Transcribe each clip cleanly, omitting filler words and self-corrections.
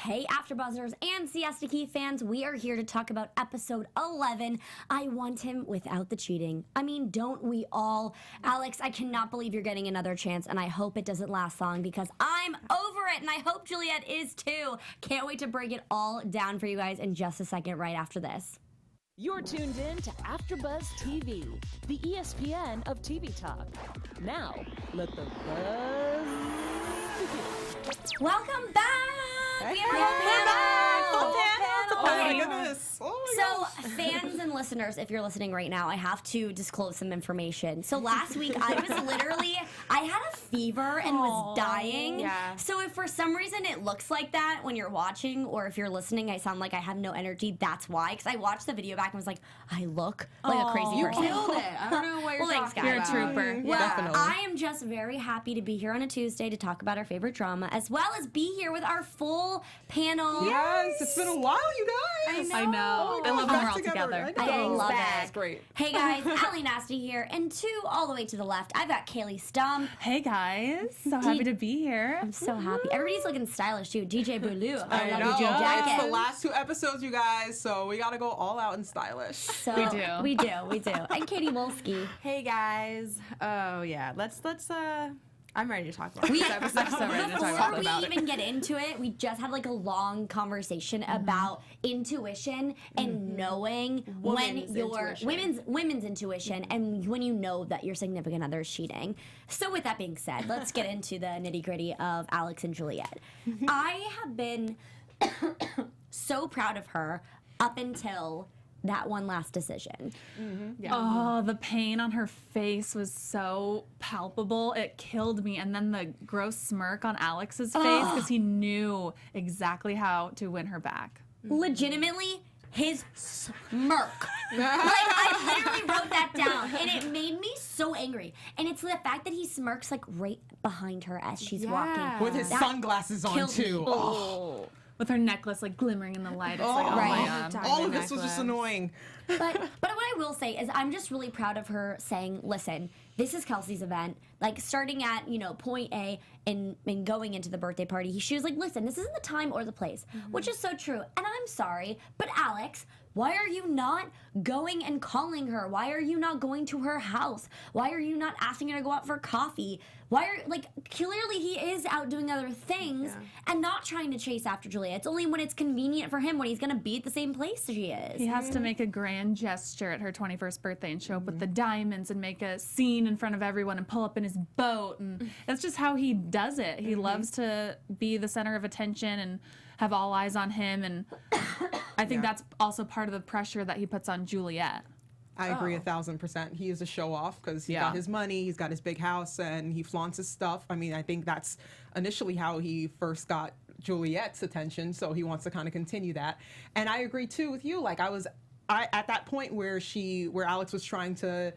Hey, AfterBuzzers and Siesta Key fans, we are here to talk about episode 11, I Want Him Without the Cheating. I mean, don't we all? Alex, I cannot believe you're getting another chance, and I hope it doesn't last long because I'm over it, and I hope Juliette is too. Can't wait to break it all down for you guys in just a second right after this. You're tuned in to AfterBuzz TV, the ESPN of TV talk. Now, let the buzz begin. Welcome back! We are Full panel. Oh my Okay. goodness. Fans and listeners, if you're listening right now, I have to disclose some information. So last week, I had a fever and was dying. Yeah. So if for some reason it looks like that when you're watching, or if you're listening, I sound like I have no energy, that's why. Because I watched the video back and was like, I look like a crazy You person. killed it. I don't know what you're thanks, talking guys. about. You're a trooper. Well, Definitely. I am just very happy to be here on a Tuesday to talk about our favorite drama, as well as be here with our full panel. Yes, it's been a while, you guys. I know. I love when we're all together. I love it. It's great. Hey guys, Ally Nasta here, and all the way to the left, I've got Kayley Stumpe. Hey guys, so happy to be here. I'm so happy. Everybody's looking stylish too. DJ Beaulieu, I love know. your jacket. It's the last two episodes, you guys, so we gotta go all out and stylish. So We do. we do. And Katie Wolski. Hey guys. Oh yeah. Let's I'm ready to talk about this episode. I'm so ready to talk Before about we it. even get into it, we just had like a long conversation about intuition and knowing Women's when your intuition. women's intuition and when you know that your significant other is cheating. So with that being said, let's get into the nitty-gritty of Alex and Juliette. I have been so proud of her up until that one last decision. Oh, the pain on her face was so palpable. It killed me. And then the gross smirk on Alex's face because he knew exactly how to win her back. Legitimately, his smirk. I literally wrote that down, and it made me so angry. And it's the fact that he smirks like right behind her as she's walking. With his That sunglasses on killed me. too. Oh. With her necklace like glimmering in the light. It's like, oh Right. my God. All of this was just annoying. But what I will say is I'm just really proud of her saying, listen, this is Kelsey's event. Like starting at, point A and going into the birthday party, she was like, listen, this isn't the time or the place, which is so true. And I'm sorry, but Alex, why are you not going and calling her? Why are you not going to her house? Why are you not asking her to go out for coffee? Clearly he is out doing other things and not trying to chase after Julia. It's only when it's convenient for him when he's going to be at the same place she is. He has to make a grand gesture at her 21st birthday and show up with the diamonds and make a scene in front of everyone and pull up in his boat. And that's just how he does it. He loves to be the center of attention and have all eyes on him. And I think that's also part of the pressure that he puts on Juliette. I agree 1,000%. He is a show off because he's got his money, he's got his big house, and he flaunts his stuff. I mean, I think that's initially how he first got Juliette's attention, so he wants to kind of continue that. And I agree too with you. Like I at that point where Alex was trying to,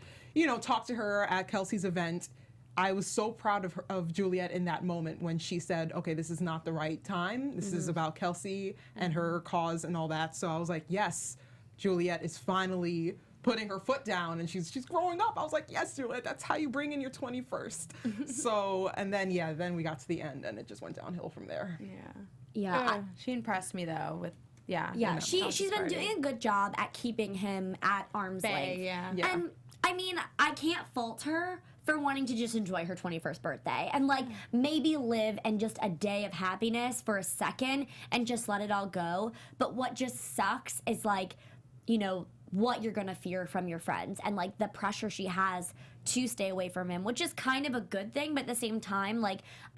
talk to her at Kelsey's event. I was so proud of Juliette in that moment when she said, okay, this is not the right time. This is about Kelsey and her cause and all that. So I was like, yes, Juliette is finally putting her foot down and she's growing up. I was like, yes, Juliette, that's how you bring in your 21st. So, and then, then we got to the end and it just went downhill from there. Yeah. She impressed me though with She's been doing a good job at keeping him at arm's length. Yeah. And I mean, I can't fault her for wanting to just enjoy her 21st birthday and maybe live in just a day of happiness for a second and just let it all go. But what just sucks is what you're gonna fear from your friends and the pressure she has to stay away from him, which is kind of a good thing, but at the same time,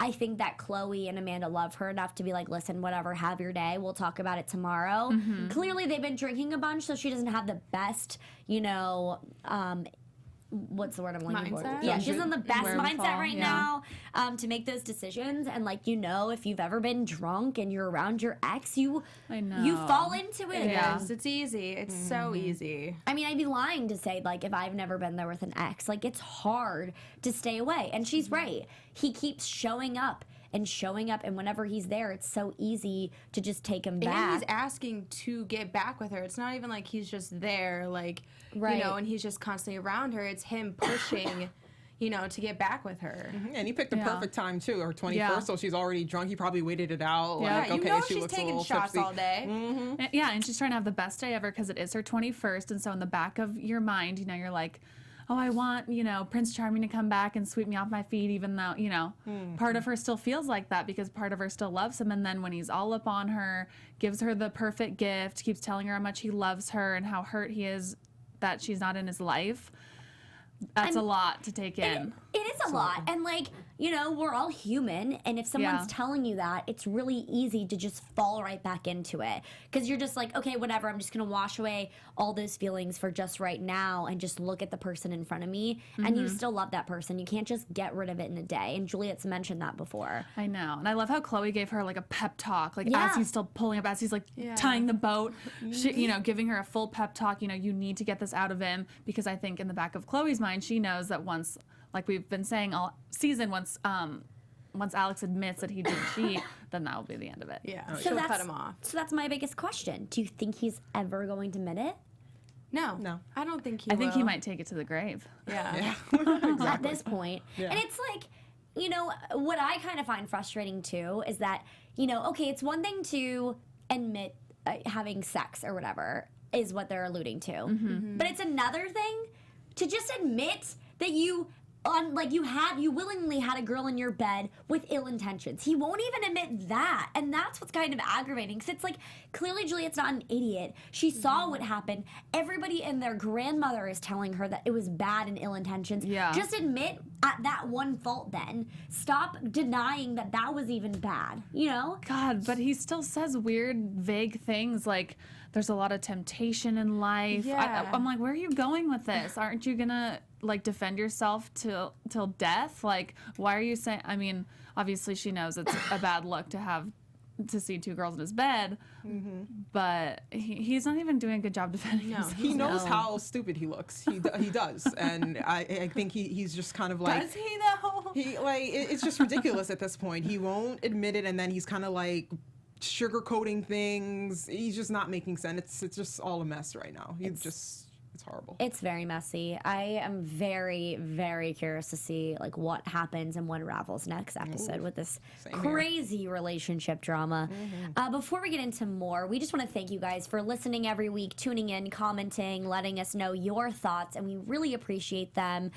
I think that Chloe and Amanda love her enough to be like, listen, whatever, have your day, we'll talk about it tomorrow. Clearly they've been drinking a bunch, so she doesn't have the best, what's the word I'm looking for? Mindset? Yeah, she doesn't have the best mindset Wherewithal, right yeah. now to make those decisions. And if you've ever been drunk and you're around your ex, you fall into it. Yes, it's easy. It's so easy. I mean, I'd be lying to say, if I've never been there with an ex, it's hard to stay away. And she's right. He keeps showing up, and whenever he's there, it's so easy to just take him back. And he's asking to get back with her. It's not even like he's just there, Right. and he's just constantly around her. It's him pushing, to get back with her. And he picked the perfect time too, her 21st, so she's already drunk. He probably waited it out. Yeah, Like, okay, she she's looks a taking little shots tipsy. all day. Yeah, and she's trying to have the best day ever because it is her 21st, and so in the back of your mind, you're like, oh, I want, Prince Charming to come back and sweep me off my feet, even though, part of her still feels like that because part of her still loves him. And then when he's all up on her, gives her the perfect gift, keeps telling her how much he loves her and how hurt he is that she's not in his life. That's a lot to take in. It is a lot. And, we're all human. And if someone's telling you that, it's really easy to just fall right back into it. Because you're just like, okay, whatever. I'm just going to wash away all those feelings for just right now and just look at the person in front of me. And you still love that person. You can't just get rid of it in a day. And Juliette's mentioned that before. I know. And I love how Chloe gave her, a pep talk. As he's still pulling up, as he's, tying the boat, she, giving her a full pep talk. You need to get this out of him. Because I think in the back of Chloe's mind, she knows that once, like we've been saying all season, once Alex admits that he did cheat, then that will be the end of it. Yeah, she'll cut him off. So that's my biggest question. Do you think he's ever going to admit it? No. I don't think he I will. think he might take it to the grave. Yeah. Exactly. At this point. And it's like, what I kind of find frustrating too is that, okay, it's one thing to admit having sex or whatever is what they're alluding to. But it's another thing to just admit that you willingly had a girl in your bed with ill intentions. He won't even admit that. And that's what's kind of aggravating. Because it's like, clearly Juliette's not an idiot. She saw what happened. Everybody and their grandmother is telling her that it was bad and ill intentions. Yeah. Just admit at that one fault then. Stop denying that that was even bad, God, but he still says weird, vague things like, there's a lot of temptation in life. Yeah. I'm like, where are you going with this? Aren't you gonna defend yourself till death? Why are you saying? I mean, obviously she knows it's a bad look to see two girls in his bed, but he's not even doing a good job defending himself. He knows how stupid he looks. He does, and I think he's just kind of like. Does he though? It's just ridiculous at this point. He won't admit it, and then he's kind of sugarcoating things. He's just not making sense. It's just all a mess right now. It's horrible. It's very messy. I am very, very curious to see what happens and what unravels next episode with this crazy relationship drama. Before we get into more, we just want to thank you guys for listening every week, tuning in, commenting, letting us know your thoughts, and we really appreciate them.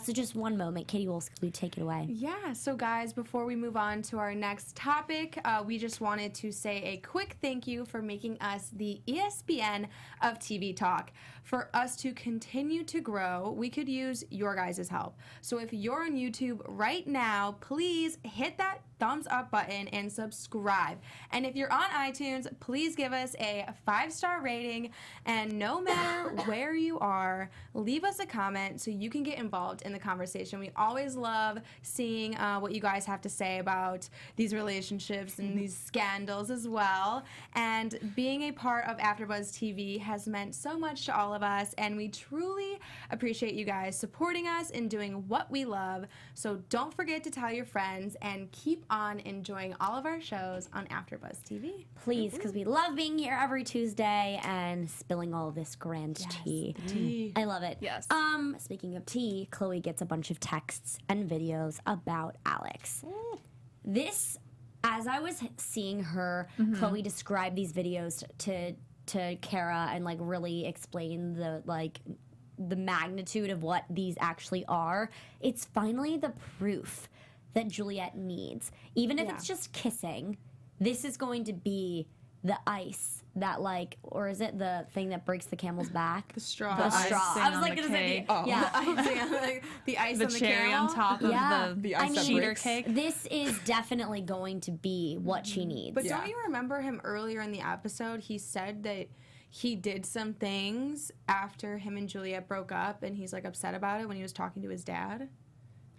So just one moment, Katie Wolski, take it away. Yeah, so guys, before we move on to our next topic, we just wanted to say a quick thank you for making us the ESPN of TV Talk. For us to continue to grow, we could use your guys' help. So if you're on YouTube right now, please hit that thumbs up button and subscribe. And if you're on iTunes, please give us a 5-star rating. And no matter where you are, leave us a comment so you can get involved in the conversation. We always love seeing what you guys have to say about these relationships and these scandals as well. And being a part of AfterBuzz TV has meant so much to all of us, and we truly appreciate you guys supporting us and doing what we love. So don't forget to tell your friends and keep on enjoying all of our shows on AfterBuzz TV. Please, because we love being here every Tuesday and spilling all this grand tea. I love it. Yes. Speaking of tea, Chloe gets a bunch of texts and videos about Alex. This, as I was seeing her, Chloe describe these videos to Cara and really explain the magnitude of what these actually are, it's finally the proof that Juliette needs. Even if it's just kissing, this is going to be the ice that or is it the thing that breaks the camel's back? The straw. The straw. I was on like, the does it cake. yeah. The ice The on the cherry camel. on top of The ice that cheater breaks. cake. This is definitely going to be what she needs. But don't you remember him earlier in the episode? He said that he did some things after him and Juliette broke up, and he's upset about it when he was talking to his dad.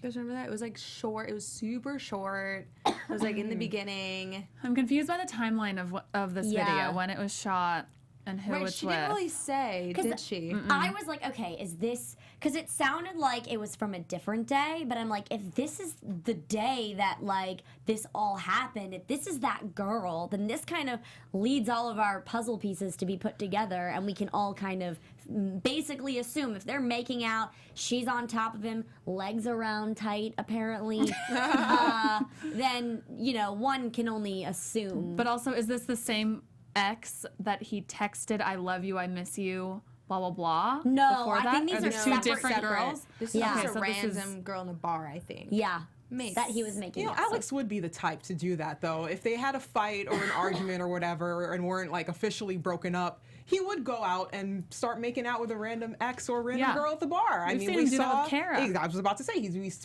You guys remember that? It was short. It was super short. It was in the beginning. I'm confused by the timeline of this video, when it was shot and who Right, it's she with. didn't really say, did she? I was like, okay, is this, because it sounded like it was from a different day, but I'm like, if this is the day that like this all happened, if this is that girl, then this kind of leads all of our puzzle pieces to be put together, and we can all kind of basically assume if they're making out, she's on top of him, legs around tight apparently, then, you know, one can only assume. But also, is this the same ex that he texted, I love you, I miss you, blah, blah, blah? No, before I that? think these Are are two separate- different separate. girls? This Yeah. is Okay, just so a this is- random girl in a bar, I think. Yeah. Makes That he was making. You know, out with. Alex would be the type to do that, though. If they had a fight or an argument or whatever and weren't like officially broken up, he would go out and start making out with a random ex or random Yeah. girl at the bar. We've seen him do that with Cara. I was about to say,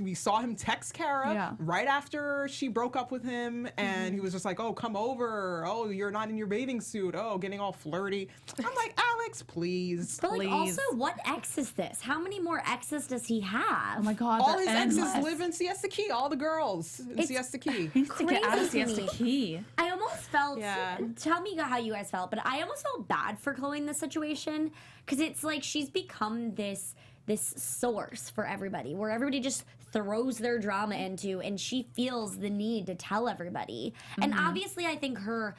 we saw him text Cara Yeah. right after she broke up with him, and he was just like, "Oh, come over. Oh, you're not in your bathing suit. Oh, getting all flirty." I'm like, Alex, please. But like, Please. also, what ex is this? How many more exes does he have? Oh my God, All they're his exes endless. live in Siesta Key. All the girls in It's- Siesta Key. He needs to get out of crazy to Siesta me. Key. I almost felt. Yeah. Tell me how you guys felt, but I almost felt bad for Chloe in this situation because it's like she's become this source for everybody, where everybody just throws their drama into, and she feels the need to tell everybody. And obviously, I think her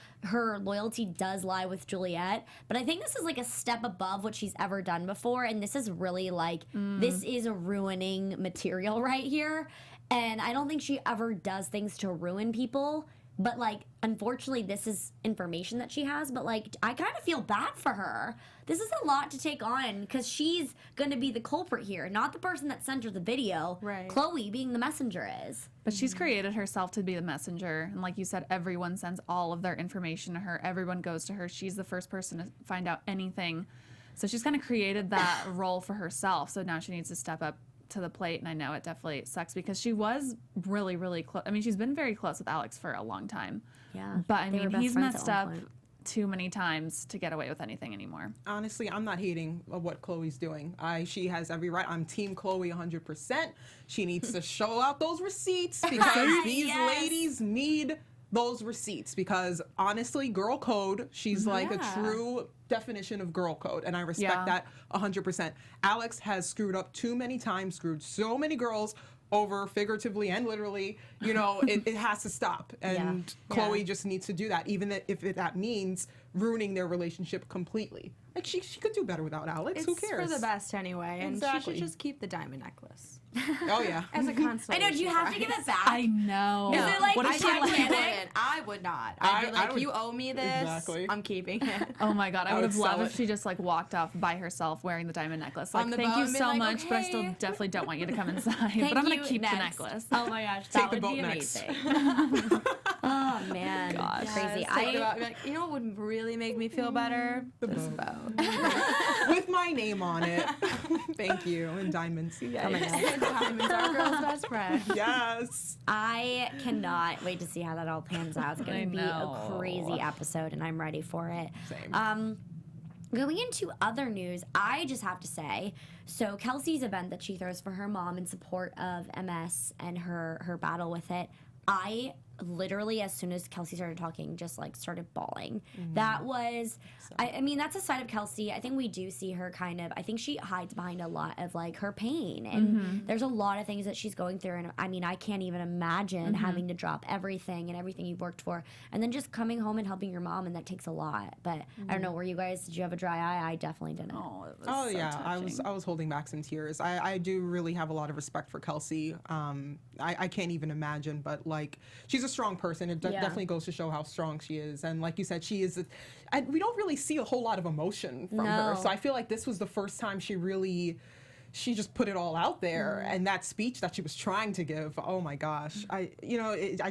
loyalty does lie with Juliette, but I think this is like a step above what she's ever done before, and this is really like this is a ruining material right here. And I don't think she ever does things to ruin people. But, like, unfortunately, this is information that she has. But, like, I kind of feel bad for her. This is a lot to take on because she's going to be the culprit here, not the person that sent her the video. Right. Chloe being the messenger is. But she's created herself to be the messenger. And like you said, everyone sends all of their information to her. Everyone goes to her. She's the first person to find out anything. So she's kind of created that role for herself. So now she needs to step up to the plate. And I know it definitely sucks because she was really, really close. I mean, she's been very close with Alex for a long time. Yeah. But I They were mean, best he's friends messed at one up point. too many times to get away with anything anymore. Honestly, I'm not hating of what Chloe's doing. She has every right. I'm team Chloe 100%. She needs to show out those receipts because these Yes. ladies need those receipts because honestly, girl code, she's like a Yeah. true definition of girl code, and I respect Yeah. that 100%. Alex has screwed up too many times, screwed so many girls over figuratively and literally. You know, it has to stop, and Chloe just needs to do that, even if that means ruining their relationship completely. Like she could do better without Alex. It's Who cares? for the best anyway, and she Exactly. should just keep the diamond necklace Oh yeah. as a I consolation. know. Do you have to give prize. it back? I know. Is it like what I if definitely she wouldn't. I would not. I'd be I like, would- you owe me this. Exactly. I'm keeping it. Oh my God, I I would would have loved sell if it. she just like walked off by herself wearing the diamond necklace. Like, On the thank boat you and be so like, much, but I still okay. definitely don't want you to come inside. Thank but I'm gonna you, keep the next. necklace. Oh my gosh, Take that the would boat be next. amazing. Oh man, Gosh. crazy. Yes, take the boat, be like, you know what would really make me feel better? This boat. With my name on it. Thank you. And diamonds. Diamonds, our girl's best friend. Yes. I cannot wait to see how that all pans out. It's I going to be a know. crazy episode, and I'm ready for it. Same. Going into other news, I just have to say, so Kelsey's event that she throws for her mom in support of MS and her battle with it, I literally, as soon as Kelsey started talking, just like started bawling. That was, I mean, that's a side of Kelsey. I think we do see her kind of, I think she hides behind a lot of like her pain. And there's a lot of things that she's going through. And I mean, I can't even imagine having to drop everything and everything you've worked for and then just coming home and helping your mom. And that takes a lot. But I don't know, were you guys, did you have a dry eye? I definitely didn't. Oh, it was Oh so yeah, touching. I was holding back some tears. I do really have a lot of respect for Kelsey. I can't even imagine, but like she's a strong person. It Yeah. definitely goes to show how strong she is. And like you said, she is. And we don't really see a whole lot of emotion from her. No. So I feel like this was the first time she just put it all out there, and that speech that she was trying to give, oh my gosh, I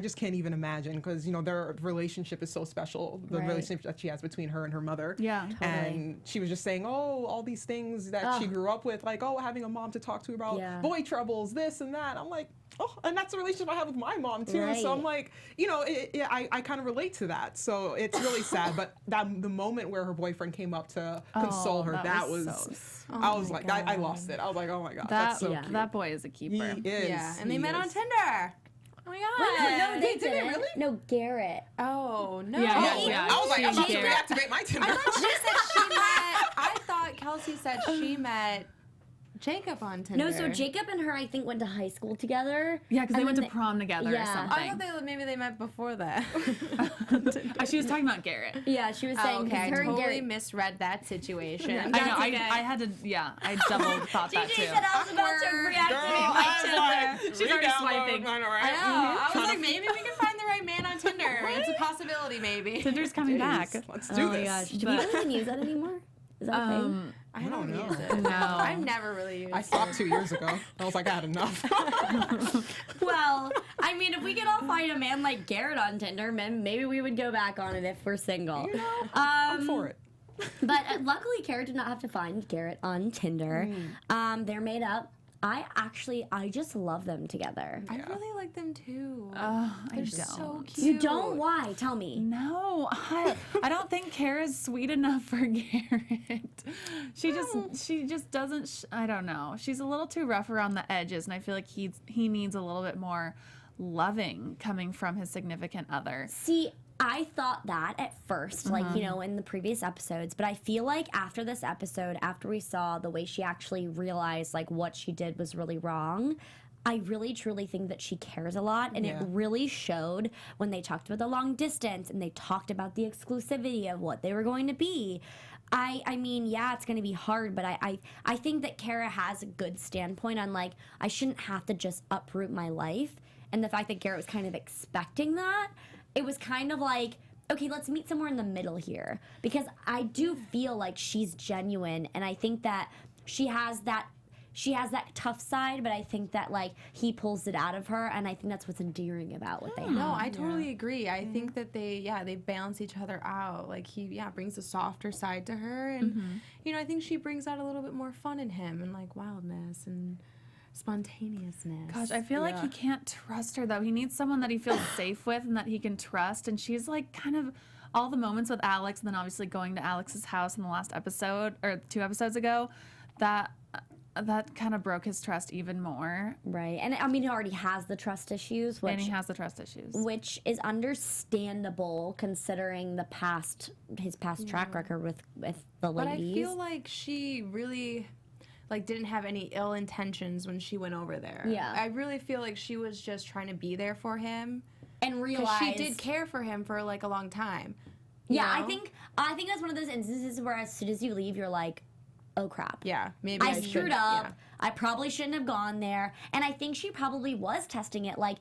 just can't even imagine because their relationship is so special, the Right. relationship that she has between her and her mother. Yeah. And she was just saying, oh, all these things that she grew up with, like, oh, having a mom to talk to about Yeah. boy troubles, this and that. I'm like, oh, and that's the relationship I have with my mom too. Right. So I'm like, I kind of relate to that. So it's really sad. But the moment where her boyfriend came up to console her, that was I was like, I lost it. I was like, oh my god, that's so cute. That boy is a He keeper. is. Yeah, and they he met on is. Tinder. Oh my god. No, they did it didn't. really? No, Garrett. Oh no. Yeah. I was like, She I'm about to and Garrett. reactivate my Tinder. I thought she said she met. I thought Kelsey said she met Jacob on Tinder. No, so Jacob and her, I think, went to high school together. Yeah, because they And went to then prom together yeah. or I something. thought maybe they met before that. She was talking about Garrett. Yeah, she was saying okay, I her and totally Garrett. misread that situation. I know. That's I okay. had to. Yeah, I double thought that DJ too. said I was about to Awkward. reactivate my Tinder. She's already swiping. I know. I was like, maybe we can find the right man on Tinder. It's a possibility, maybe. Tinder's coming back. Let's do Oh my this. gosh. Do we even use that anymore? Is that a thing? I don't know. use it. No. I've never really used I it. stopped 2 years ago. I was like, I had enough. Well, I mean, if we could all find a man like Garrett on Tinder, maybe we would go back on it if we're single. I'm for it. But luckily, Garrett did not have to find Garrett on Tinder. They're made up. I just love them together. I really like them too. I They're don't. so cute. You don't? Why? Tell me. No, I don't think Kara's sweet enough for Garrett. She just doesn't. I don't know. She's a little too rough around the edges, and I feel like he needs a little bit more loving coming from his significant other. See, I thought that at first, like, you know, in the previous episodes, but I feel like after this episode, after we saw the way she actually realized, like, what she did was really wrong, I really truly think that she cares a lot, and it really showed when they talked about the long distance and they talked about the exclusivity of what they were going to be. I mean, yeah, it's going to be hard, but I think that Cara has a good standpoint on, like, I shouldn't have to just uproot my life, and the fact that Garrett was kind of expecting that, it was kind of like, okay, let's meet somewhere in the middle here, because I do feel like she's genuine, and I think that she has that tough side, but I think that, like, he pulls it out of her, and I think that's what's endearing about what they have. No, I totally agree. I think that they balance each other out. Like, he brings a softer side to her, and you know, I think she brings out a little bit more fun in him and like wildness and spontaneousness. Gosh, I feel like he can't trust her though. He needs someone that he feels safe with and that he can trust. And she's like kind of all the moments with Alex, and then obviously going to Alex's house in the last episode or 2 episodes ago, that kind of broke his trust even more. Right, and I mean, he already has the trust issues, And he has the trust issues. which is understandable considering his past track record with the But ladies. I feel like she really like didn't have any ill intentions when she went over there. Yeah. I really feel like she was just trying to be there for him. and Because realize she did care for him for like a long time. Yeah, you know? I think that's one of those instances where as soon as you leave, you're like, oh crap. Yeah, maybe I should- screwed up. yeah. I probably shouldn't have gone there. And I think she probably was testing it like,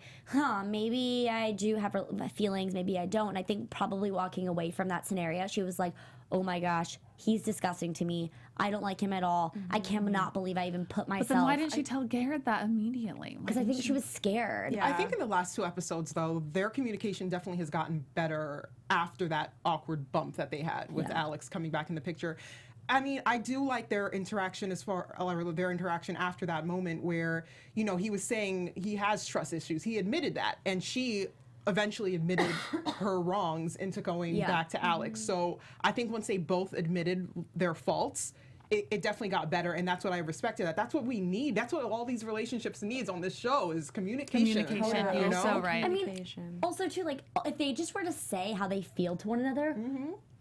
maybe I do have feelings, maybe I don't. And I think probably walking away from that scenario, she was like, oh my gosh, he's disgusting to me. I don't like him at all. I cannot believe I even put myself. But then why didn't she tell Garrett that immediately? Because I think she was scared. Yeah. I think in the last 2 episodes, though, their communication definitely has gotten better after that awkward bump that they had with Alex coming back in the picture. I mean, I do like their interaction their interaction after that moment where, you know, he was saying he has trust issues. He admitted that, and she eventually admitted her wrongs into going back to Alex. So I think once they both admitted their faults, it definitely got better, and that's what I respected. That's what we need. That's what all these relationships needs on this show is communication. Communication, You you're know? so right. I mean, Communication. also, too, like, if they just were to say how they feel to one another,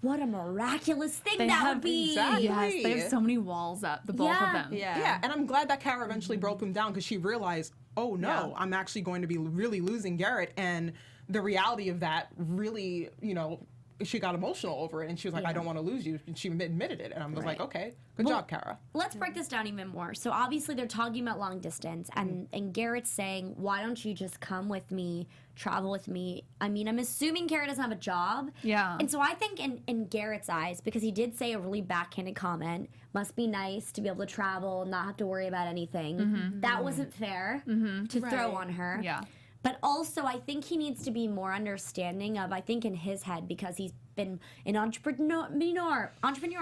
what a miraculous thing They that have- would be. Exactly. Yes, they have so many walls up, the both of Yeah. them. Yeah, and I'm glad that Cara eventually broke them down because she realized, oh no, I'm actually going to be really losing Garrett, and the reality of that really, you know, she got emotional over it, and she was like, I don't want to lose you, and she admitted it, and I was like, okay, good job, Cara. Let's break this down even more. So obviously they're talking about long distance, and Garrett's saying, why don't you just come with me, travel with me? I mean, I'm assuming Garrett doesn't have a job. Yeah. And so I think in Garrett's eyes, because he did say a really backhanded comment, must be nice to be able to travel, not have to worry about anything. That wasn't fair to throw on her. Yeah. But also, I think he needs to be more understanding of, I think in his head, because he's been an entrepreneur,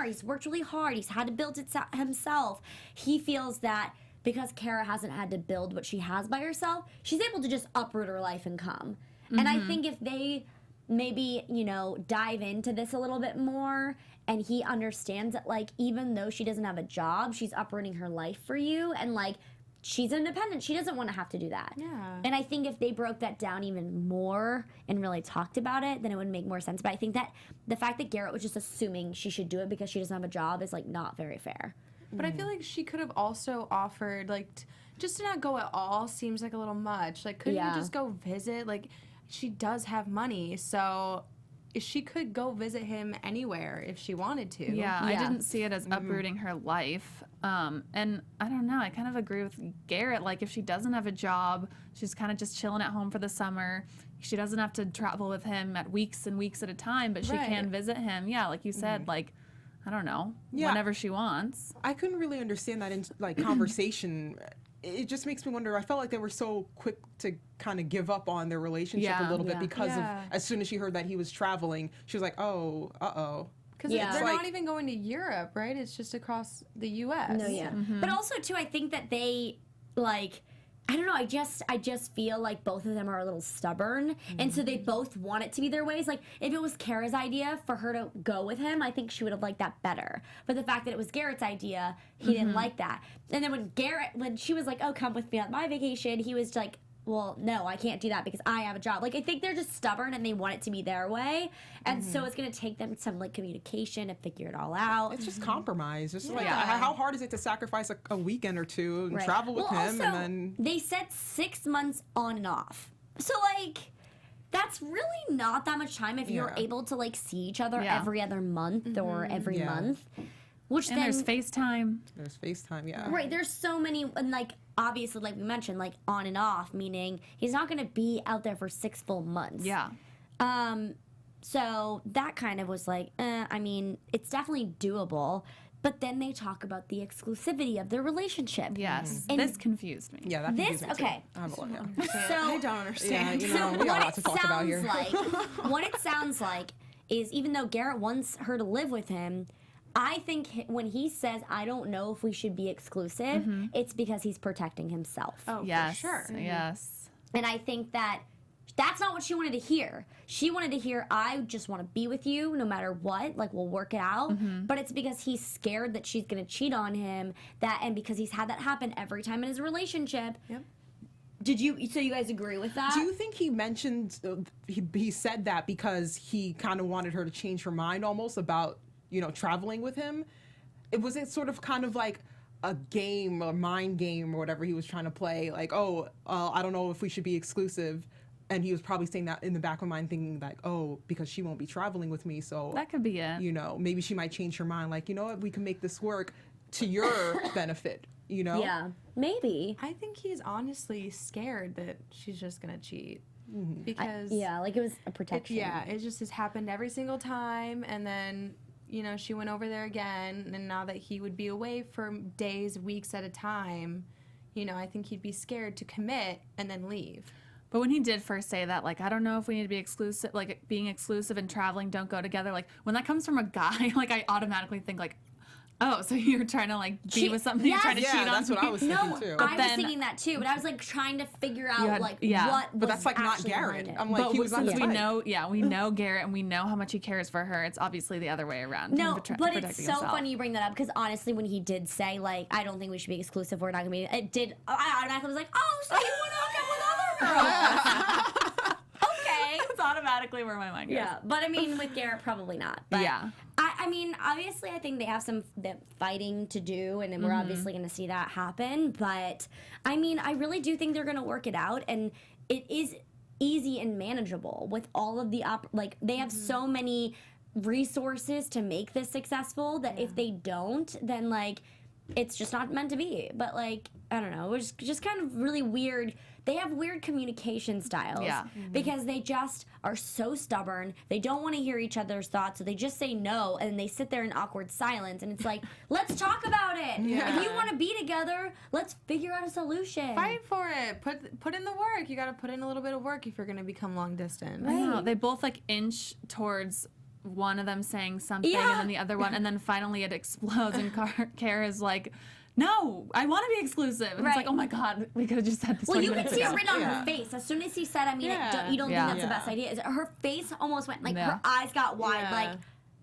he's worked really hard, he's had to build it himself. He feels that because Cara hasn't had to build what she has by herself, she's able to just uproot her life and come. And I think if they maybe, you know, dive into this a little bit more, and he understands that, like, even though she doesn't have a job, she's uprooting her life for you, and, like, she's independent. She doesn't want to have to do that. Yeah. And I think if they broke that down even more and really talked about it, then it would make more sense. But I think that the fact that Garrett was just assuming she should do it because she doesn't have a job is like not very fair. But I feel like she could have also offered, like, just to not go at all seems like a little much. Like, couldn't you just go visit? Like, she does have money, so she could go visit him anywhere if she wanted to. Yeah, I didn't see it as uprooting her life. And I don't know, I kind of agree with Garrett. Like, if she doesn't have a job, she's kind of just chilling at home for the summer. She doesn't have to travel with him at weeks and weeks at a time, but she can visit him. Yeah, like you said, like, I don't know, whenever she wants. I couldn't really understand that in like conversation. It just makes me wonder. I felt like they were so quick to kind of give up on their relationship a little bit because of as soon as she heard that he was traveling, she was like, oh, uh-oh. Because they're not even going to Europe, right? It's just across the U.S. No, But also, too, I think that they, like, I don't know, I just feel like both of them are a little stubborn, and so they both want it to be their ways. Like, if it was Cara's idea for her to go with him, I think she would have liked that better. But the fact that it was Garrett's idea, he didn't like that. And then when she was like, oh, come with me on my vacation, he was like, well, no, I can't do that because I have a job. Like, I think they're just stubborn and they want it to be their way. And so it's going to take them some, like, communication to figure it all out. It's just compromise. Just like, how hard is it to sacrifice a weekend or two and travel with him? Also, and then they said 6 months on and off. So, like, that's really not that much time if you're able to, like, see each other every other month or every month. Which And then, there's FaceTime. there's FaceTime, Right, there's so many, and, like, obviously, like we mentioned, like, on and off, meaning he's not going to be out there for 6 full months. Yeah. So that kind of was like, I mean, it's definitely doable. But then they talk about the exclusivity of their relationship. Yes. And This confused me. Yeah, that confused me too. okay. I have a lot, So I don't understand. Yeah, you So know, we got a what lot to it talk about here. sounds like, what it sounds like is even though Garrett wants her to live with him, I think when he says, I don't know if we should be exclusive, it's because he's protecting himself. Oh, Yes. for sure. Yes. And I think that that's not what she wanted to hear. She wanted to hear, I just want to be with you no matter what. Like, we'll work it out. But it's because he's scared that she's going to cheat on him, and because he's had that happen every time in his relationship. Yep. So you guys agree with that? Do you think he mentioned, he said that because he kind of wanted her to change her mind almost about, traveling with him? Was it sort of kind of like a game, a mind game or whatever he was trying to play? Like, I don't know if we should be exclusive. And he was probably saying that in the back of my mind thinking like, because she won't be traveling with me. So That could be it. Maybe she might change her mind. Like, you know what, we can make this work to your benefit, Yeah, maybe. I think he's honestly scared that she's just going to cheat. Because Like it was a protection. it just has happened every single time, and then she went over there again, and now that he would be away for days, weeks at a time, I think he'd be scared to commit and then leave. But when he did first say that, like, I don't know if we need to be exclusive, like, being exclusive and traveling don't go together. Like, when that comes from a guy, like, I automatically think, like, oh, so you're trying to, like, be with something you're trying to cheat on? Yeah, that's what I was thinking, No, too. I was thinking that too, but I was like trying to figure out what But was that's like not actually Garrett. behind it. I'm like, But he was on since his we bike. know, we know Garrett and we know how much he cares for her, it's obviously the other way around. No, Him but it's protecting so himself. funny you bring that up because honestly, when he did say like, I don't think we should be exclusive, we're not gonna be. It did. I automatically was like, oh, so you want to hook up with other girls? Okay. That's automatically where my mind goes. Yeah, but I mean, with Garrett, probably not. But Yeah. I mean, obviously, I think they have some fighting to do, and then we're obviously going to see that happen. But I mean, I really do think they're going to work it out, and it is easy and manageable with all of the they have so many resources to make this successful that if they don't, then like it's just not meant to be. But like, I don't know, it's just kind of really weird. They have weird communication styles because they just are so stubborn. They don't want to hear each other's thoughts, so they just say no, and they sit there in awkward silence. And it's like, let's talk about it. If you want to be together, let's figure out a solution. Fight for it. Put in the work. You got to put in a little bit of work if you're going to become long distance. I know. They both like inch towards one of them saying something and then the other one, and then finally it explodes and Kara's like, no, I want to be exclusive. And it's like, oh my God, we could have just said this. Well, 20 you can minutes see ago. it written on her face. As soon as he said, I mean, you don't think that's the best idea. Her face almost went, like, her eyes got wide. Like,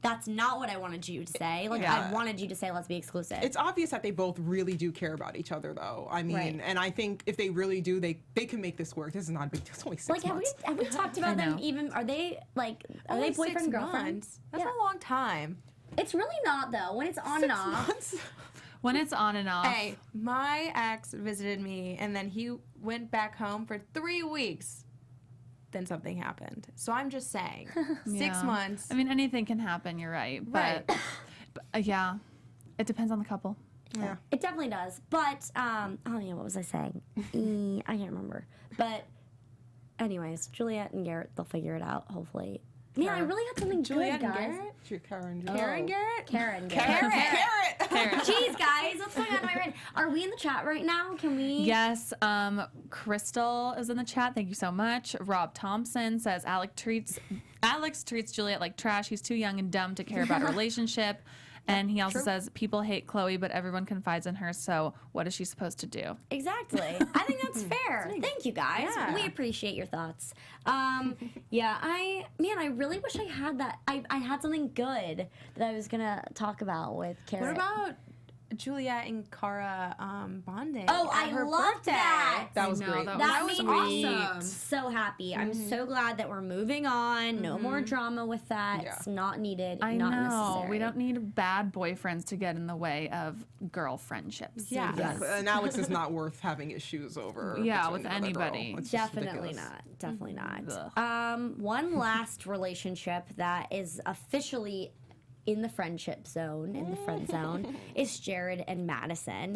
that's not what I wanted you to say. Like, Yeah. I wanted you to say, let's be exclusive. It's obvious that they both really do care about each other, though. I mean, Right. and I think if they really do, they can make this work. This is not a big deal. It's only 6 like, months. have we talked about them know. even? Are they like? Are Only they 6 boyfriend girlfriend? months. That's Yeah. a long time. It's really not though. When it's on and 6 off. months? When it's on and off. Hey, my ex visited me, and then he went back home for 3 weeks. Then something happened. So I'm just saying, 6 Yeah. months. I mean, anything can happen. You're right, Right. but yeah, it depends on the couple. Yeah. It definitely does. But oh yeah, what was I saying? I can't remember. But anyways, Juliette and Garrett, they'll figure it out. Hopefully. Man, I really got something Juliette good, and guys. Garrett? Cara and Cara and Garrett? Karen. Jeez, guys, what's going on in my brain? Are we in the chat right now? Can we? Yes, Crystal is in the chat. Thank you so much. Rob Thompson says Alex treats Juliette like trash. He's too young and dumb to care about a relationship. And he also says people hate Chloe, but everyone confides in her. So what is she supposed to do? Exactly. I think that's fair. Thank you, guys. Yeah. We appreciate your thoughts. Yeah, I really wish I had that. I had something good that I was gonna talk about with Cara. What about Juliette and Cara bonding? Oh, at I her loved birthday? that. That was I know, great. That was made me awesome. so happy. I'm so glad that we're moving on. No more drama with that. Yeah. It's not needed. I not know. necessary. We don't need bad boyfriends to get in the way of girl friendships. Yeah. Yes. And Alex is not worth having issues over. Yeah, between with another girl. anybody. It's just Definitely ridiculous. not. Definitely not. Ugh. One last relationship that is officially in the friendship zone, in the friend zone, is Jared and Madison.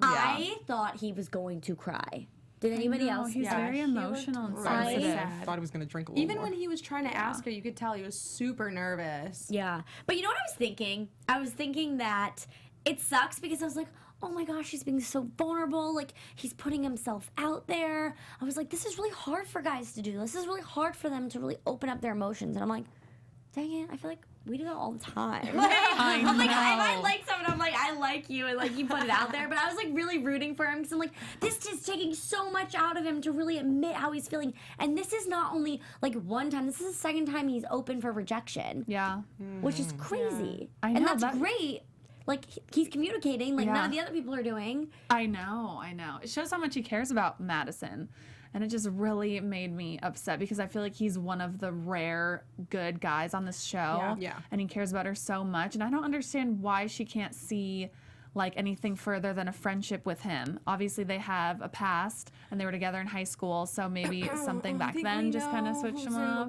I thought he was going to cry. Did anybody else? He's Yeah, very he emotional and looked really sensitive. sad. I thought he was going to drink a little Even more. when he was trying to ask her, you could tell he was super nervous. Yeah. But you know what I was thinking? I was thinking that it sucks because I was like, oh my gosh, he's being so vulnerable. Like, he's putting himself out there. I was like, this is really hard for guys to do. This is really hard for them to really open up their emotions. And I'm like, dang it, I feel like we do that all the time. I'm like, if I like someone, I'm like, I like you, and like you put it out there. But I was like really rooting for him because I'm like, this is taking so much out of him to really admit how he's feeling. And this is not only like one time, this is the second time he's open for rejection, Yeah. which is crazy. I And know, that's that- great. Like, he's communicating like none Yeah. of the other people are doing. I know. It shows how much he cares about Madison. And it just really made me upset because I feel like he's one of the rare good guys on this show. Yeah. And he cares about her so much. And I don't understand why she can't see like anything further than a friendship with him. Obviously they have a past and they were together in high school, so maybe something back then just kind of switched them off.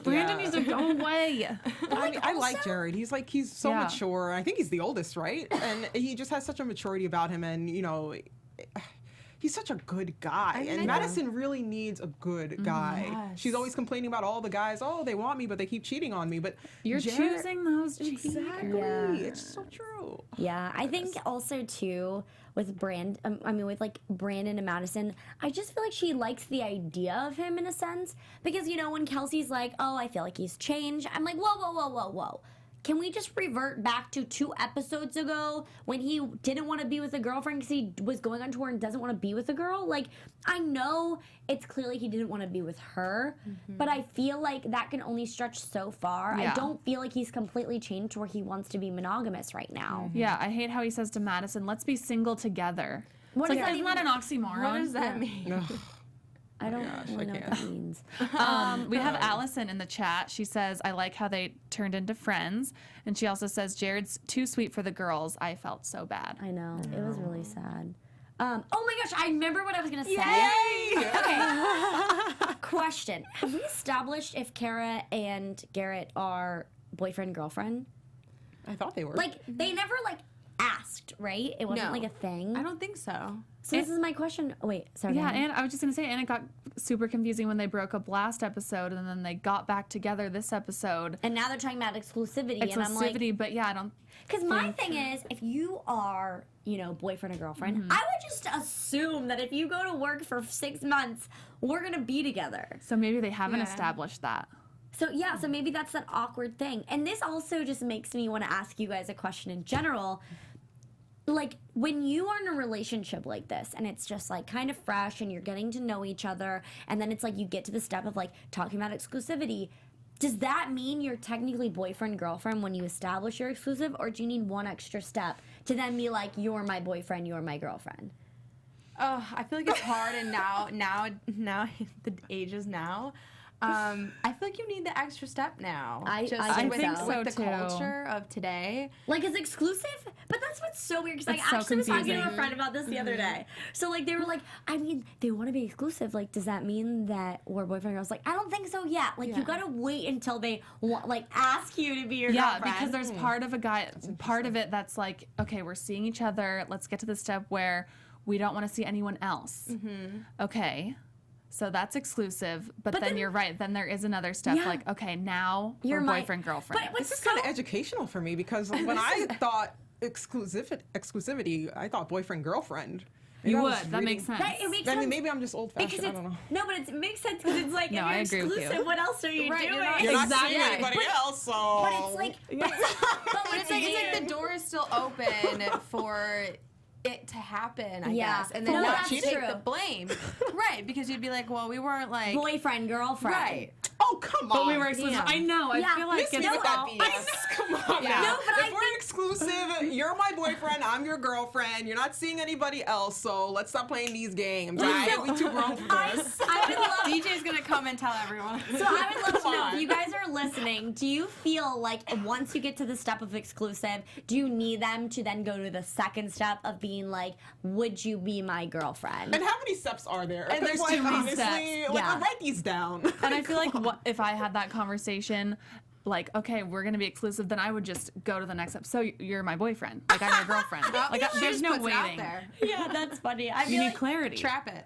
Brandon needs to go away. I mean, I like Jared. He's so Yeah. mature. I think he's the oldest, right? And he just has such a maturity about him, and he's such a good guy. I mean, And I know. Madison really needs a good guy. Yes. She's always complaining about all the guys. Oh, they want me, but they keep cheating on me. But You're Jared- choosing those cheaters. Exactly. Yeah. It's so true. Yeah, I think also too with with like Brandon and Madison, I just feel like she likes the idea of him in a sense because when Kelsey's like, oh, I feel like he's changed. I'm like, whoa. Can we just revert back to 2 episodes ago when he didn't want to be with a girlfriend because he was going on tour and doesn't want to be with a girl? Like, I know it's clearly he didn't want to be with her, but I feel like that can only stretch so far. Yeah. I don't feel like he's completely changed to where he wants to be monogamous right now. Yeah, I hate how he says to Madison, let's be single together. What It's does like, that isn't that an oxymoron? What does that mean? I don't gosh, really I know what can't. that means. We have Allison in the chat. She says, I like how they turned into friends. And she also says, Jared's too sweet for the girls. I felt so bad. I know. It was really sad. Oh my gosh, I remember what I was going to say. Okay. Question. Have we established if Cara and Garrett are boyfriend, girlfriend? I thought they were. Like, they never, asked, right? It wasn't, No. a thing. I don't think so. So this is my question. Oh, wait, sorry. Yeah, Hannah. and I was just going to say, and it got super confusing when they broke up last episode and then they got back together this episode. And now they're talking about exclusivity. And I'm like, Exclusivity, but yeah, I don't. because my thing is, if you are, boyfriend or girlfriend, Mm-hmm. I would just assume that if you go to work for 6 months, we're going to be together. So maybe they haven't Yeah. established that. So yeah, so maybe that's that awkward thing. And this also just makes me want to ask you guys a question in general. Like, when you are in a relationship like this and it's just kind of fresh and you're getting to know each other and then it's you get to the step of talking about exclusivity, does that mean you're technically boyfriend, girlfriend when you establish you're exclusive, or do you need one extra step to then be like, you're my boyfriend, you're my girlfriend? Oh, I feel like it's hard, and now the ages now. I feel like you need the extra step now. I with, think so, with the too. culture of today. Like, it's exclusive? But that's what's so weird, because It's I so actually was talking to a confusing. friend about this the other day. So, like, they were like, I mean, they want to be exclusive. Like, does that mean that we're boyfriend and girls? Like, I don't think so yet. Like, you gotta wait until they, ask you to be your Yeah, girlfriend. because there's part of it that's like, okay, we're seeing each other. Let's get to the step where we don't want to see anyone else. Okay. So that's exclusive, but then you're right. Then there is another step, Yeah. like, okay, now You're we're my- boyfriend, girlfriend. But what's This is so kind of educational for me because when I thought exclusivity, I thought boyfriend, girlfriend. Maybe you I would. was That reading- makes sense. It makes I sense. mean, maybe I'm just old Because fashioned. I it's don't know. no, but it makes sense because it's like No, if I you're agree with you. exclusive, what else are you Right, doing? you're not- You're not Exactly. seeing anybody else, so. But it's like, but It's like the door is still open for it to happen, I Yeah. guess, and then Well, not that's to take true. the blame, right? Because you'd be like, well, we weren't like boyfriend, girlfriend. right. Oh, come on. But we were exclusive. Damn. I know. Yeah. I feel like Miss me it's with that all- BS. Come on now. No, but if I we're think- exclusive, you're my boyfriend, I'm your girlfriend. You're not seeing anybody else, so let's stop playing these games. Right? We too grown for this. I would love DJ's gonna come and tell everyone. So I would love to Come know on. if you guys are listening. Do you feel like once you get to the step of exclusive, do you need them to then go to the second step of being like, would you be my girlfriend? And how many steps are there? And there's too many honestly, steps. like, Yeah. I'll write these down. And I feel like what if I had that conversation, like, okay, we're gonna be exclusive, then I would just go to the next step. So you're my boyfriend, like I'm your girlfriend. Like She there's just no puts it out waiting. there. Yeah, that's funny. I You feel need like clarity. Trap it.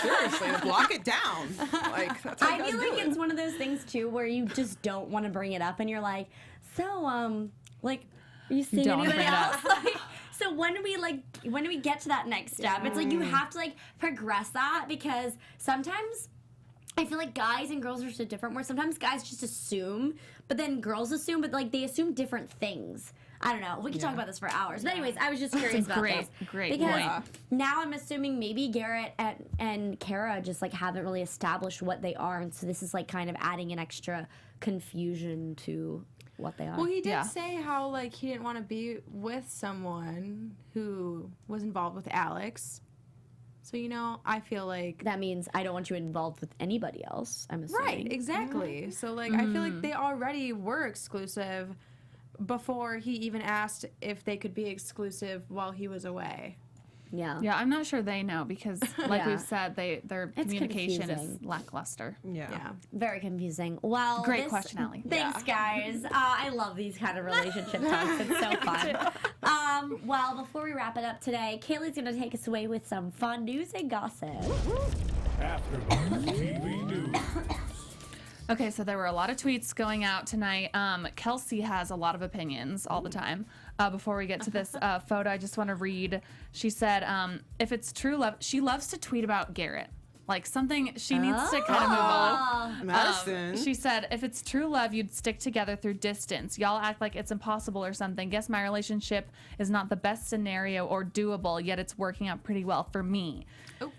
Seriously, block it down. Like, that's how I you feel gotta like do it's it. one of those things too where you just don't want to bring it up, and you're like, so like, are you seeing Don't anybody bring it else? up. Like, so when do we get to that next step? It's like you have to like progress that, because sometimes I feel like guys and girls are so different, where sometimes guys just assume, but then girls assume, but like they assume different things. I don't know. We could talk about this for hours. But anyways, I was just curious about great- this. great because point. now I'm assuming maybe Garrett and Cara just like haven't really established what they are, and so this is like kind of adding an extra confusion to what they are. Well, he did Yeah. say how like he didn't want to be with someone who was involved with Alex. So I feel like that means I don't want you involved with anybody else, I'm assuming. right, exactly. So like I feel like they already were exclusive before he even asked if they could be exclusive while he was away. Yeah. Yeah, I'm not sure they know because, like Yeah. we've said, their It's communication is confusing. lackluster. Yeah. Very confusing. Well, Great question, Ally. Thanks, guys. I love these kind of relationship talks. It's so fun. Well, before we wrap it up today, Kaylee's going to take us away with some fun news and gossip. AfterBuzz TV News. Okay, so there were a lot of tweets going out tonight. Kelsey has a lot of opinions all the time. Before we get to this photo, I just want to read. She said, if it's true love, she loves to tweet about Garrett. Like something she needs to kind of move on. Madisson. She said, if it's true love, you'd stick together through distance. Y'all act like it's impossible or something. Guess my relationship is not the best scenario or doable, yet it's working out pretty well for me.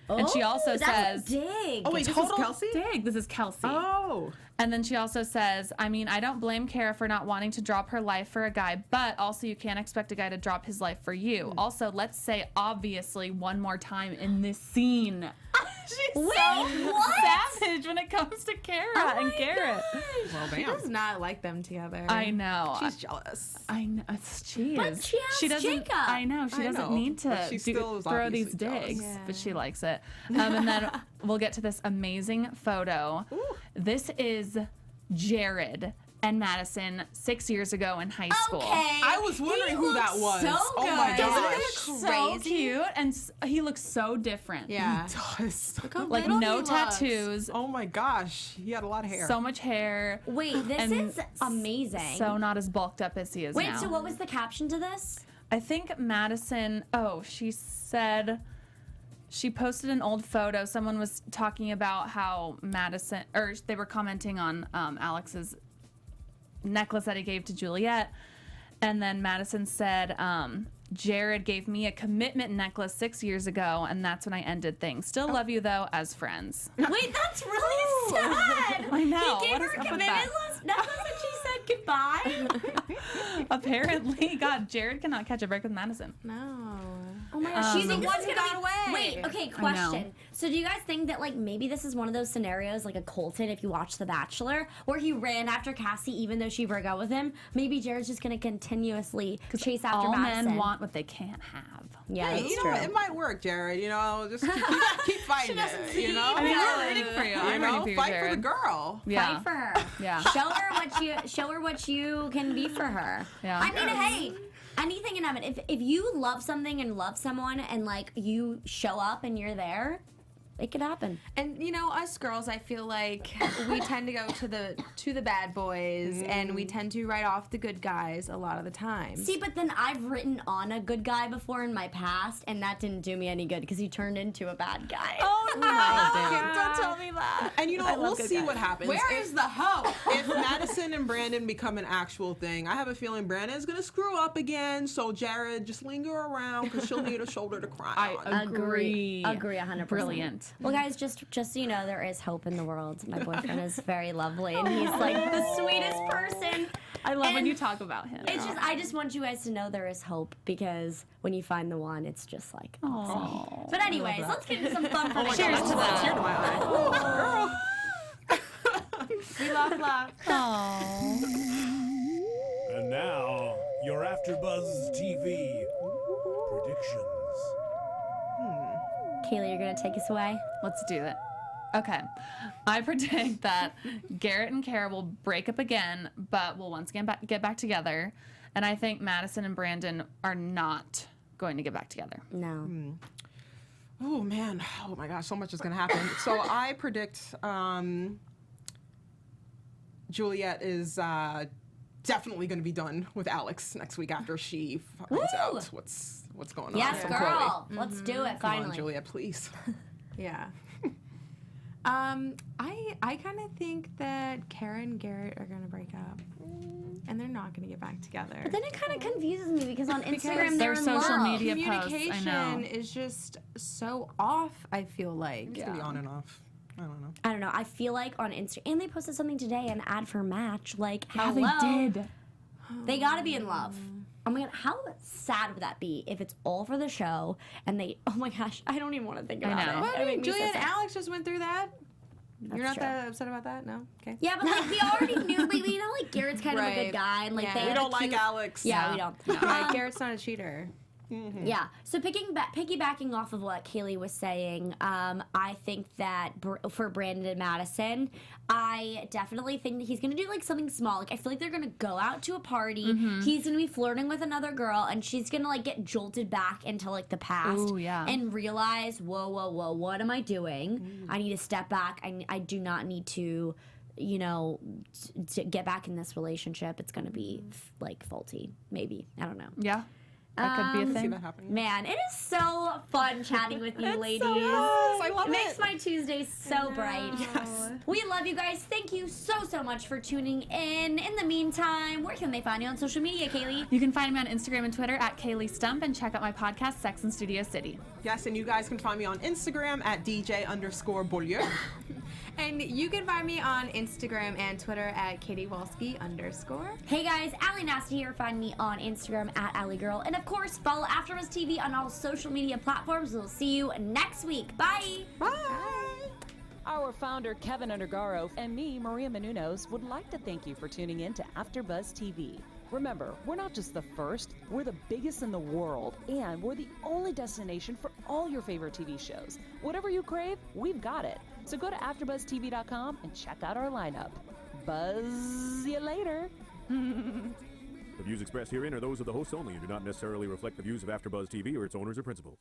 And she also that's says, dig. Oh, wait, this is total Kelsey? dig. This is Kelsey. Oh. And then she also says, I mean, I don't blame Cara for not wanting to drop her life for a guy, but also you can't expect a guy to drop his life for you. Also, let's say obviously one more time in this scene. She's Wait, so what? savage when it comes to Cara Oh and my Garrett. Well, He damn. does not like them together. I know. She's jealous. I know. She But is. she has doesn't. Jacob. I know. She I doesn't know, need to but she still is throw these obviously jealous. digs, Yeah. but she likes it. And then we'll get to this amazing photo. This is Jared and Madison 6 years ago in high school. Okay. I was wondering He who that looks was. So Oh good. my Doesn't gosh. he look so Crazy. cute? And he looks so different. Yeah. Does. Look how Like little no he looks. tattoos, Oh my gosh. He had a lot of hair. so much hair. Wait, this And is amazing. So not as bulked up as he is Wait, now. so what was the caption to this? I think Madison, she said she posted an old photo. Someone was talking about how Madison, or they were commenting on Alex's necklace that he gave to Juliette. And then Madison said, Jared gave me a commitment necklace 6 years ago, and that's when I ended things. Still love you, though, as friends. Wait, that's really sad. I know. He gave What her is a up with commitment that? said she said goodbye. Apparently, God, Jared cannot catch a break with Madison. No. Oh my gosh, she's the this one's has gonna gone away. Wait, okay, question. So do you guys think that like maybe this is one of those scenarios like a Colton if you watch The Bachelor where he ran after Cassie even though she broke up with him? Maybe Jared's just gonna continuously chase after All Madison. men want what they can't have. Yeah, Hey, that's you know true. what? It might work, Jared. You know, just keep fighting it. You know, I mean, we're rooting for you. I'm rooting for you, fight Jared. for the girl. Yeah. Fight for her. Yeah. Show her what you can be for her. Yeah. I mean, hey, anything can happen. If you love something and love someone and like you show up and you're there, it could happen. And you know, us girls, I feel like we tend to go to the bad boys, and we tend to write off the good guys a lot of the time. See, but then I've written on a good guy before in my past, and that didn't do me any good because he turned into a bad guy. Oh no! Don't tell me that. And you know, we'll see what happens. Where is the hope? If Madison and Brandon become an actual thing, I have a feeling Brandon's gonna screw up again. So Jared, just linger around because she'll need a shoulder to cry on. Agree. Agree 100%. Brilliant. Well, guys, just so you know, there is hope in the world. My boyfriend is very lovely, and he's like the sweetest person. I love when And you talk about him. It's just, I just want you guys to know there is hope because when you find the one, it's just like awesome. But anyways, let's get into some fun. Cheers to that. Tear to my eye. We laugh. Aww. And now, your AfterBuzz TV predictions. Kaylee, you're gonna take us away. Let's do it. Okay. I predict that Garrett and Cara will break up again, but will once again get back together. And I think Madison and Brandon are not going to get back together. No. Oh man! Oh my gosh! So much is gonna happen. So I predict Juliette is definitely gonna be done with Alex next week after she finds out what's going on. Yes, from girl. Chloe. Let's do it Come on, finally. Juliette, please. Yeah. I kind of think that Cara and Garrett are gonna break up, and they're not gonna get back together. But then it kind of confuses me because on Instagram their they're in social love. media posts, I Communication know. is just so off. I feel like. It's gonna be on and off. I don't know. I don't know. I feel like on Instagram, and they posted something today, an ad for Match. Like, Yeah, hello, they did. They gotta be in love. Oh my god, how sad would that be if it's all for the show and they? Oh my gosh, I don't even want to think about know. it. Well, It I make mean, me so Juliette and sad. Alex just went through that. You're not true. that upset about that? No? Okay. Yeah, but like we already knew. Like, you know, like Garrett's kind of a Right. good guy, and like Yeah. they We had We a don't like cute- Alex. Yeah, we don't. Right, Garrett's not a cheater. Yeah. So piggybacking off of what Kaylee was saying, I think that for Brandon and Madison, I definitely think that he's gonna do like something small. Like I feel like they're gonna go out to a party. He's gonna be flirting with another girl, and she's gonna like get jolted back into like the past. Ooh, yeah. And realize, whoa, what am I doing? I need to step back. I do not need to. You know, to get back in this relationship, it's gonna be like faulty. Maybe I don't know. Yeah. That could be a See thing. that happening. Man, it is so fun chatting with you, ladies. I love It makes it. my Tuesdays so bright. Yes. We love you guys. Thank you so much for tuning in. In the meantime, where can they find you on social media, Kaylee? You can find me on Instagram and Twitter at Kayley Stumpe and check out my podcast, Sex and Studio City. Yes, and you guys can find me on Instagram at DJ_Beaulieu. And you can find me on Instagram and Twitter at Wolski_. Hey guys, Ally Nasta here. Find me on Instagram at AllieGirl. And of course, follow AfterBuzz TV on all social media platforms. We'll see you next week. Bye. Our founder, Kevin Undergaro, and me, Maria Menounos, would like to thank you for tuning in to AfterBuzz TV. Remember, we're not just the first, we're the biggest in the world, and we're the only destination for all your favorite TV shows. Whatever you crave, we've got it. So go to AfterBuzzTV.com and check out our lineup. Buzz you later. The views expressed herein are those of the hosts only and do not necessarily reflect the views of AfterBuzz TV or its owners or principals.